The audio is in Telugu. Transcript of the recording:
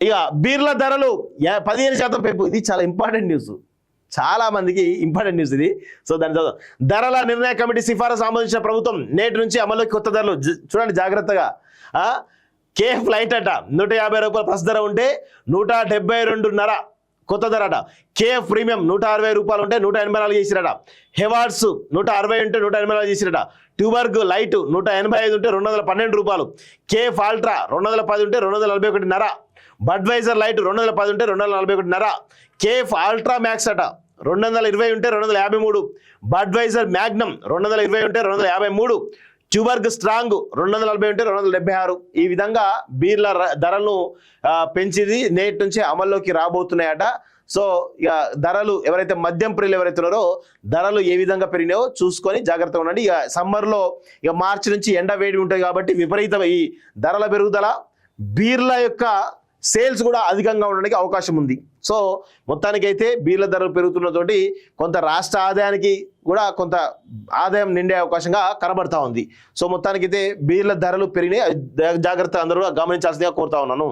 ఇక బీర్ల ధరలు 15% పెంపు. ఇది చాలా ఇంపార్టెంట్ న్యూస్, చాలా మందికి ఇంపార్టెంట్ న్యూస్ ఇది. సో దాని చదువు. ధరల నిర్ణయ కమిటీ సిఫారసు ఆమోదించిన ప్రభుత్వం నేటి నుంచి అమల్లోకి కొత్త ధరలు. చూడండి జాగ్రత్తగా. కేఎఫ్ లైట్ అట 150 రూపాయలు ప్లస్ ధర ఉంటే 172.5 కొత్త ధర అట. కేఎఫ్ ప్రీమియం 160 రూపాయలు ఉంటే 184 చేసిరట. హెవార్డ్స్ 160 ఉంటే 184 చేసిరట. ట్యూబర్గ్ లైట్ 185 ఉంటే 212 రూపాయలు. కేఎఫ్ ఆల్ట్రా 210 ఉంటే 241.5. బడ్వైజర్ లైట్ 210 ఉంటే 241.5. కేఎఫ్ ఆల్ట్రా మ్యాక్స్ అట 220 ఉంటే 253. బడ్వైజర్ మ్యాగ్నమ్ 220 ఉంటే 253. ట్యూబర్గ్ స్ట్రాంగ్ 240 ఉంటే 276. ఈ విధంగా బీర్ల ధరలను పెంచింది నేటి నుంచి అమల్లోకి రాబోతున్నాయట. సో ఇక ధరలు ఎవరైతే మద్యం ప్రియులు ఎవరైతే ఉన్నారో ధరలు ఏ విధంగా పెరిగినాయో చూసుకొని జాగ్రత్తగా ఉండండి. ఇక సమ్మర్లో ఇక మార్చి నుంచి ఎండ వేడి ఉంటుంది కాబట్టి విపరీత ఈ ధరల పెరుగుదల, బీర్ల యొక్క సేల్స్ కూడా అధికంగా ఉండడానికి అవకాశం ఉంది. సో మొత్తానికైతే బీర్ల ధరలు పెరుగుతున్నతోటి కొంత రాష్ట్ర ఆదాయానికి కూడా కొంత ఆదాయం నిండే అవకాశంగా కనబడతా ఉంది. సో మొత్తానికైతే బీర్ల ధరలు పెరిగినాయి, జాగ్రత్త అందరూ గమనించాల్సిందిగా కోరుతా ఉన్నాను.